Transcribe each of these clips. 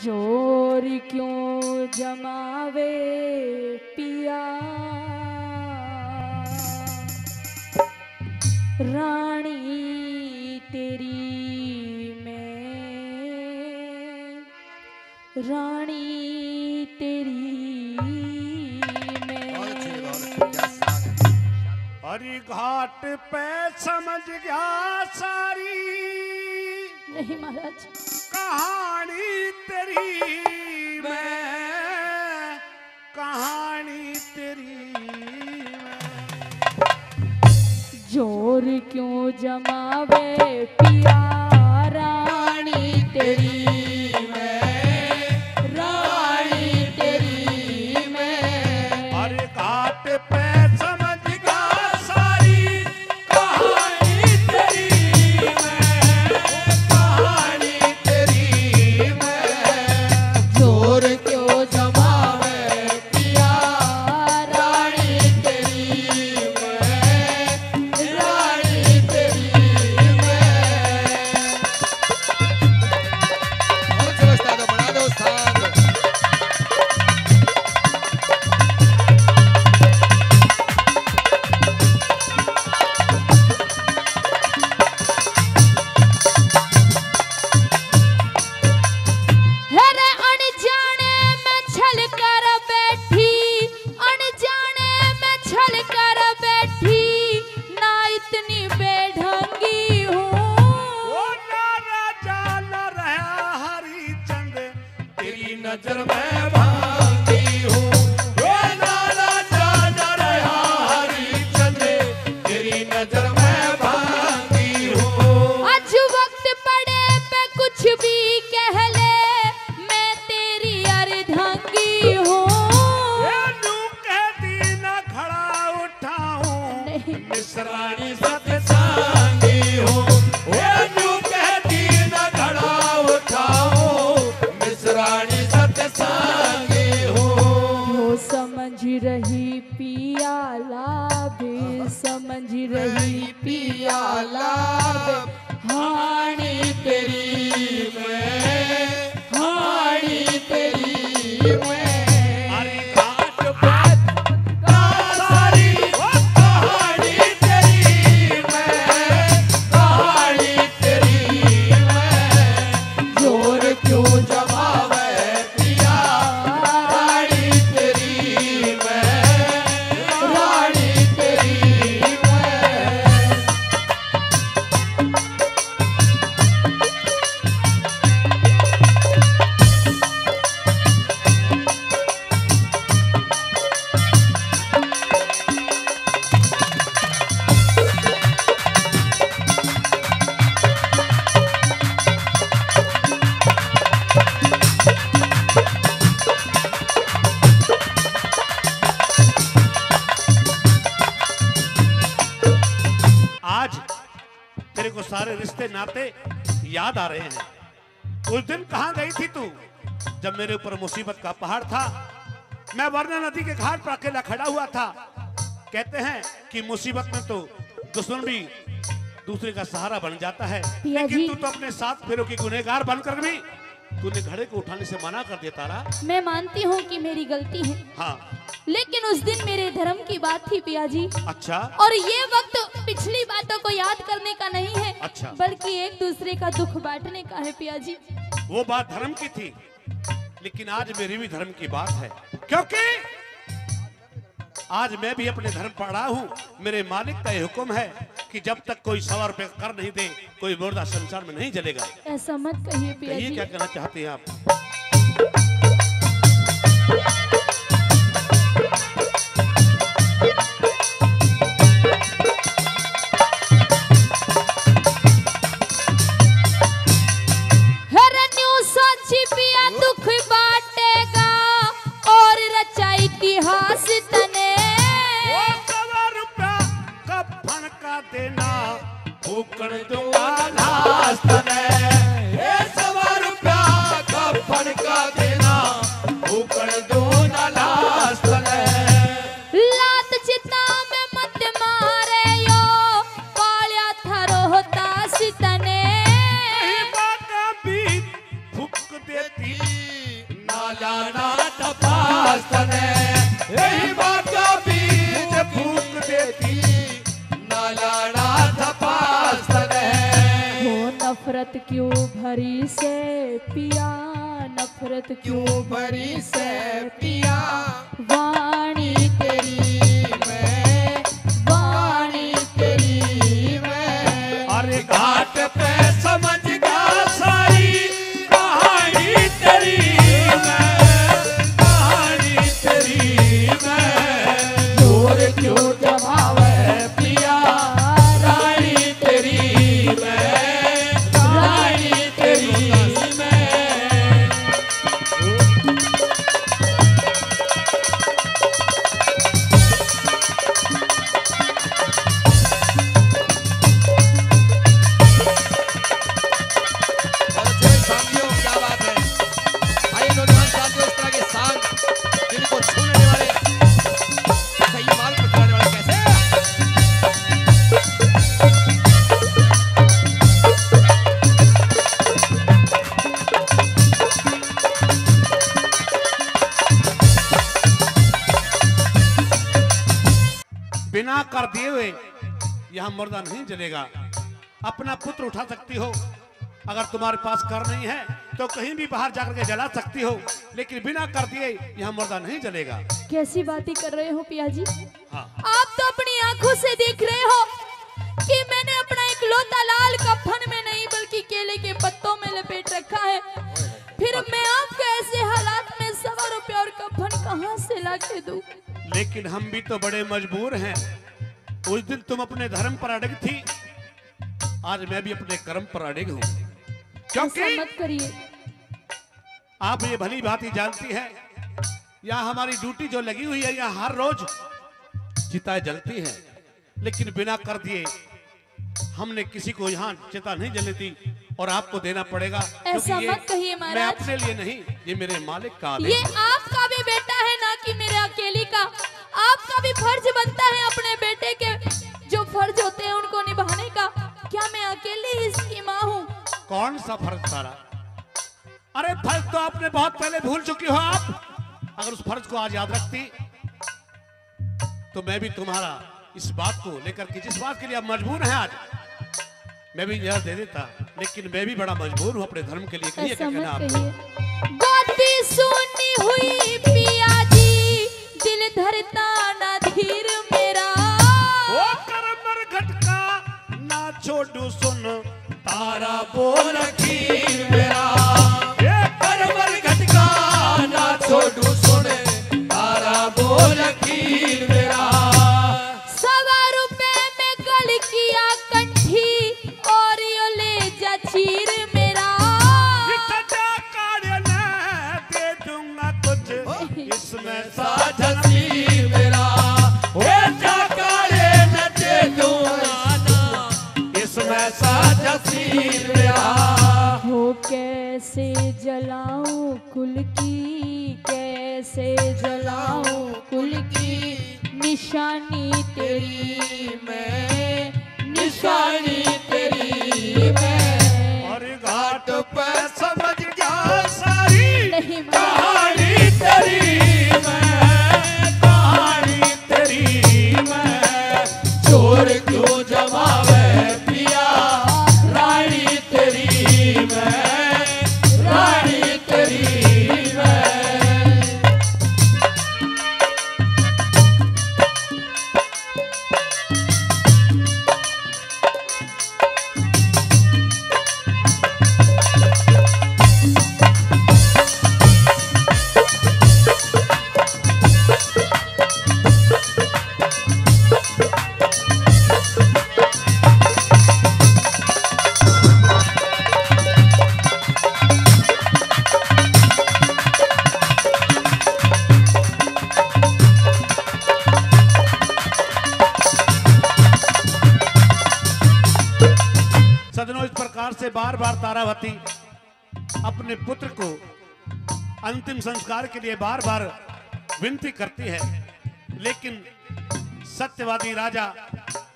जोर क्यों जमावे पिया, रानी तेरी मैं, रानी तेरी मैं। हरी घाट पे समझ गया सारी नहीं महाराज, कहानी तेरी मैं, कहानी तेरी मैं। जोर क्यों जमावे पिया, रानी तेरी मैं, रानी तेरी मैं। हरी घाट पे समझ गया सारी कहानी तेरी मैं, कहानी तेरी मैं। जोर क्यों जमावे पिया, रानी तेरी मैं, रानी तेरी मैं। बहुत से बस्ता दो, बना दो स्थान। अरे अनजाने में छल कर बैठी, अनजाने में छल कर बैठी, ना इतनी बेढंगी हूँ। ओ ना राजा न रहा हरिचंद तेरी नजर में भांगी हूँ। ओ ना राजा न रहा हरिचंद तेरी नजर में भांगी हूँ। आज वक्त पड़े पे कुछ भी कह ले, मैं तेरी अर्धंगी हूँ। ये यूं कहती न खड़ा उठाऊं, नहीं। मिसरानी सतसंगी हूँ। ये यूं कहती न खड़ा उठाऊं, मिसरानी सतसंगी हूँ। वो समझ रही पियाला भी, समझ रही पियाला भी, हानी तेरी मैं, हानी तेरी मैं। हरी घाट पे सारी वो कहानी तेरी मैं, कहानी तेरी मैं। जोर क्यों जमावे पिया, रानी तेरी मैं, रानी तेरी मैं। आज तेरे को सारे रिश्ते नाते याद आ रहे हैं। उस दिन कहां गई थी तू जब मेरे ऊपर मुसीबत का पहाड़ था? मैं वरना नदी के घाट पर अकेला खड़ा हुआ था। कहते हैं कि मुसीबत में तो दुश्मन भी दूसरे का सहारा बन जाता है, पिया लेकिन जी। तू तो अपने साथ फेरों की गुनहगार बनकर भी तूने घड़े को उठाने से मना कर दिया तारा। मैं मानती हूँ कि मेरी गलती है, हाँ, लेकिन उस दिन मेरे धर्म की बात थी पिया जी। अच्छा और ये वक्त पिछली बातों को याद करने का नहीं है, अच्छा। बल्कि एक दूसरे का दुख बांटने का है पिया जी। वो बात धर्म की थी, लेकिन आज मेरी भी धर्म की बात है, क्योंकि आज मैं भी अपने धर्म पर अड़ा हूँ। मेरे मालिक का ये हुक्म है कि जब तक कोई 100 रुपए कर नहीं दे, कोई मुर्दा संसार में नहीं जलेगा। ऐसा मत कहिए पिया कहिए जी। क्या कहना चाहते हैं आप? हरन्यू सोची पिया दुख बांटेगा, और रचा इतिहास तने। वो 100 रुपया कफन का देना, फूकण दूंगा लाश तने। ये 100 रुपया कफन का देना, फूकण दूंगा लाश तने। लात चिता में मत मारे यो, पाल्या थारो होता सितने। कहीं बातें भी फूक देती जाना तपास्तन यही बात का बीज फूक देती ना जाना तपास्तन हो नफरत क्यों भरी से पिया, नफरत क्यों क्यों भरी से पिया वाणी तेरी मैं वाणी तेरी मैं अरे घाट पे समझ गया सारी कहानी तेरी मैं कहानी तेरी मैं जोर क्यों जमावे पिया रानी तेरी मैं रानी तेरी मैं साथियों क्या बात है। आइए नौजवान साथियों, इस तरह के सांग जिनको छू लेने वाले सही माल पर चलाने वाले कैसे बिना कर दिए हुए यह मुर्दा नहीं जलेगा। अपना पुत्र उठा सकती हो, अगर तुम्हारे पास कर नहीं है तो कहीं भी बाहर जाकर के जला सकती हो, लेकिन बिना कर दिए यह मुर्दा नहीं जलेगा। कैसी बातें कर रहे हो पिया जी? हाँ। आप तो अपनी आंखों से देख रहे हो कि मैंने अपना एक लोता लाल कफन में नहीं बल्कि केले के पत्तों में लपेट रखा है। फिर मैं आपको ऐसे हालात में ₹100 और कफन कहां से ला के दूं? लेकिन हम भी तो बड़े मजबूर हैं। उस दिन तुम अपने धर्म पर अड़ग थी, आज मैं भी अपने कर्म पर अड़ग हूं। ऐसा क्योंकि मत करिए। आप ये भली बात ही जानती है, यहाँ हमारी ड्यूटी जो लगी हुई है, यहाँ हर रोज चिता जलती है, लेकिन बिना कर दिए हमने किसी को यहाँ चिता नहीं जलने दी और आपको देना पड़ेगा। ऐसा क्योंकि ये मत कहिए मैं महाराज। अपने लिए नहीं, ये मेरे मालिक का ये आदेश है। आपका भी बेटा है ना कि मेरे अकेली का। आपका भी फर्ज बनता है अपने बेटे के जो फर्ज होते हैं उनको निभाने का। क्या मैं अकेली ही इसकी माँ हूँ? कौन सा फर्ज सारा? अरे फर्ज तो आपने बहुत पहले भूल चुकी हो। आप अगर उस फर्ज को आज याद रखती तो मैं भी तुम्हारा इस बात को लेकर के, जिस बात के लिए आप मजबूर हैं आज, मैं भी यह दे देता। लेकिन मैं भी बड़ा मजबूर हूँ अपने धर्म के लिए। कहिए ऐसा क्या कहना मत आपको? कहिए। बातें सुनी हुई पिया जी, दिल धरता ना धीर मेरा। ओ करमर घटका ना छोड़ू सुन तारा बोल खीर मेरा ये परवर घटका ना छोड़ू सुन तारा बोल खीर मेरा। ₹100 में गल किया कंठी और यो ले जा चीर मेरा। दे दूंगा कुछ इसमें साझा सीर मेरा ये जाकारे न दे दूंगा ना इसमें साझा सीर मेरा। हो कैसे जलाऊं कुल की, कैसे जलाऊं कुल की, निशानी तेरी मैं, निशानी तेरी मैं। और घाट पे समझ गया सारी नहीं कहानी तेरी मैं कहानी तेरी मैं चोर क्यों जमावे पिया रानी तेरी मैं रानी तेरी मैं। सजनों, इस प्रकार से बार बार तारावती अपने पुत्र को अंतिम संस्कार के लिए बार बार विनती करती है, लेकिन सत्यवादी राजा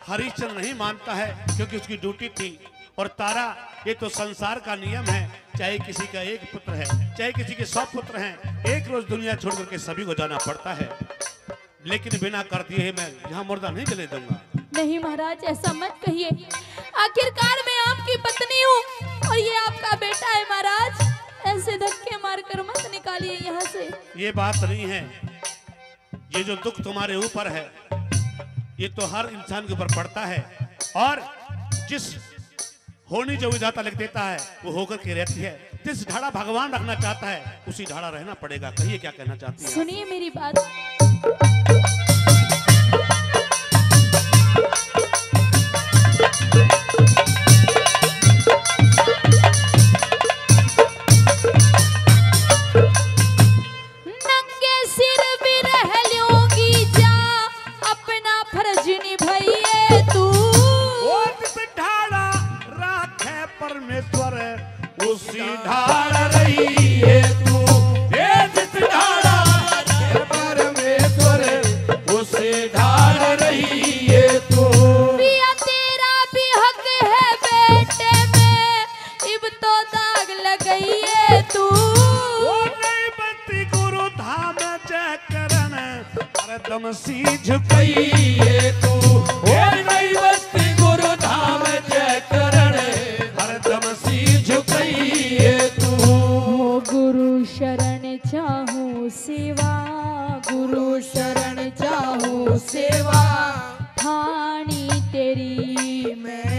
हरिश्चंद्र नहीं मानता है, क्योंकि उसकी ड्यूटी थी। और तारा, ये तो संसार का नियम है, चाहे किसी का एक पुत्र है, चाहे किसी के 100 पुत्र हैं, एक रोज दुनिया छोड़ करके सभी को जाना पड़ता है, लेकिन बिना कर दिए मैं यहाँ मुर्दा नहीं जले दूंगा। नहीं महाराज, ऐसा मत कहिए। आखिरकार मैं आपकी पत्नी हूँ और ये आपका बेटा है महाराज। ऐसे धक्के मारकर मत निकालिए यहाँ से। ये बात नहीं है। ये जो दुख तुम्हारे ऊपर है, ये तो हर इंसान के ऊपर पड़ता है, और जिस होनी जो विधाता लिख देता है वो होकर के रहती है। जिस ढाड़ा भगवान रखना चाहता है उसी ढाड़ा रहना पड़ेगा। कहिए क्या कहना चाहती है? सुनिए मेरी बात। नंगे सिर भी रह लूंगी, जा अपना फर्ज निभाइए तू। परमेश्वर उसी ढाड़ रही है तू, जिस ढाड़ा परमेश्वर उसी ढाड़ रही है तू। पिया तेरा भी हक है बेटे में, इब तो दाग लगाइए तू। वो नहीं बनती गुरु धाम जय करन, हरदम सी झुकाइए तू। वो नहीं बनती गुरु धाम जय करन, हरदम सी झुकाइए तू। हो गुरु शरण चाहूं सेवा, गुरु शरण चाहूं सेवा, ठानी तेरी मैं